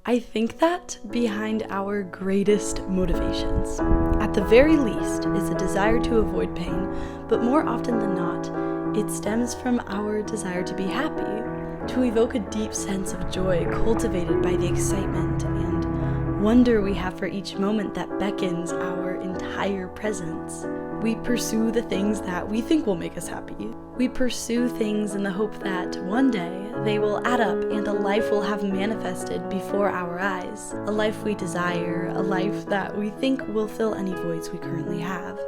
I think that behind our greatest motivations, at the very least, is a desire to avoid pain, but more often than not, it stems from our desire to be happy, to evoke a deep sense of joy cultivated by the excitement and wonder we have for each moment that beckons our entire presence. We pursue the things that we think will make us happy. We pursue things in the hope that one day they will add up and a life will have manifested before our eyes. A life we desire, a life that we think will fill any voids we currently have.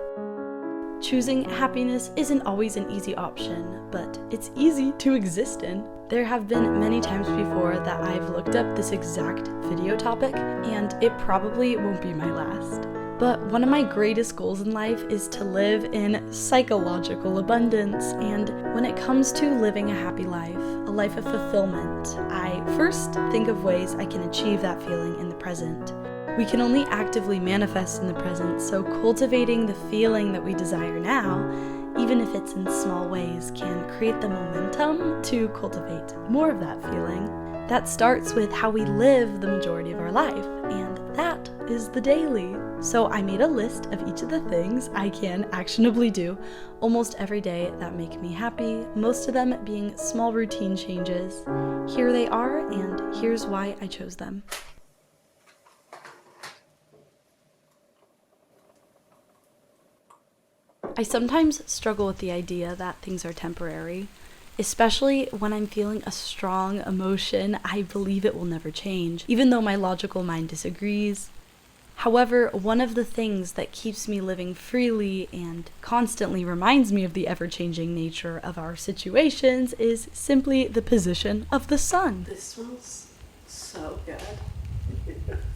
Choosing happiness isn't always an easy option, but it's easy to exist in. There have been many times before that I've looked up this exact video topic, and it probably won't be my last. But one of my greatest goals in life is to live in psychological abundance, and when it comes to living a happy life, a life of fulfillment, I first think of ways I can achieve that feeling in the present. We can only actively manifest in the present, so cultivating the feeling that we desire now, even if it's in small ways, can create the momentum to cultivate more of that feeling. That starts with how we live the majority of our life, and that is the daily. So I made a list of each of the things I can actionably do almost every day that make me happy, most of them being small routine changes. Here they are, and here's why I chose them. I sometimes struggle with the idea that things are temporary, especially when I'm feeling a strong emotion. I believe it will never change, even though my logical mind disagrees. However, one of the things that keeps me living freely and constantly reminds me of the ever-changing nature of our situations is simply the position of the sun. This smells so good.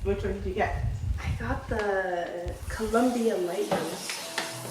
Which one did you get? I got the Columbia Light Rose.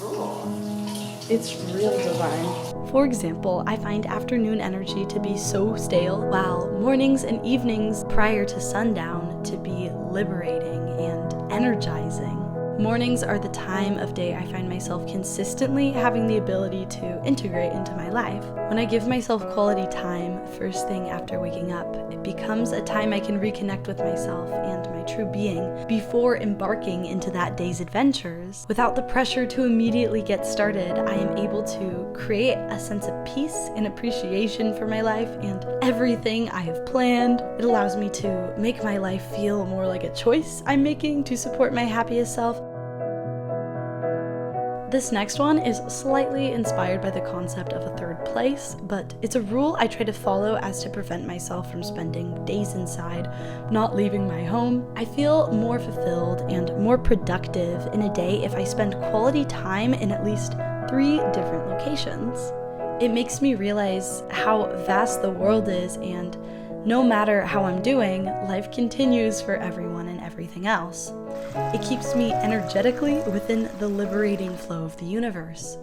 Oh, it's real divine. For example, I find afternoon energy to be so stale, while mornings and evenings prior to sundown to be liberating and energizing. Mornings are the time of day I find myself consistently having the ability to integrate into my life. When I give myself quality time first thing after waking up, it becomes a time I can reconnect with myself and my true being before embarking into that day's adventures. Without the pressure to immediately get started, I am able to create a sense of peace and appreciation for my life and everything I have planned. It allows me to make my life feel more like a choice I'm making to support my happiest self. This next one is slightly inspired by the concept of a third place, but it's a rule I try to follow as to prevent myself from spending days inside, not leaving my home. I feel more fulfilled and more productive in a day if I spend quality time in at least 3 different locations. It makes me realize how vast the world is, and no matter how I'm doing, life continues for everyone and everything else. It keeps me energetically within the liberating flow of the universe.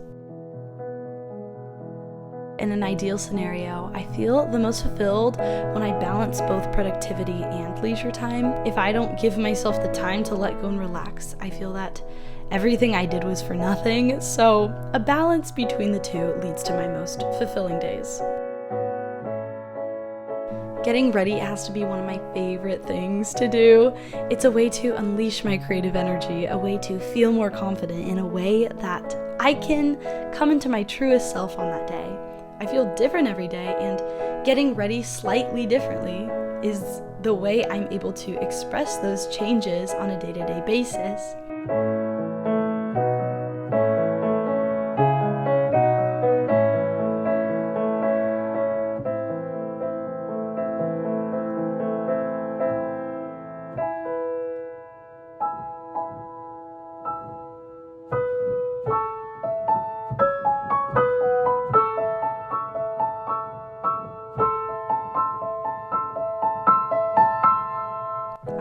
In an ideal scenario, I feel the most fulfilled when I balance both productivity and leisure time. If I don't give myself the time to let go and relax, I feel that everything I did was for nothing. So a balance between the two leads to my most fulfilling days. Getting ready has to be one of my favorite things to do. It's a way to unleash my creative energy, a way to feel more confident in a way that I can come into my truest self on that day. I feel different every day, and getting ready slightly differently is the way I'm able to express those changes on a day-to-day basis.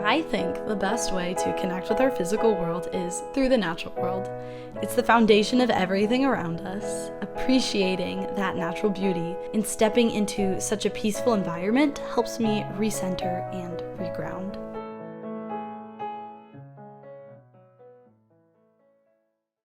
I think the best way to connect with our physical world is through the natural world. It's the foundation of everything around us. Appreciating that natural beauty and stepping into such a peaceful environment helps me recenter and reground.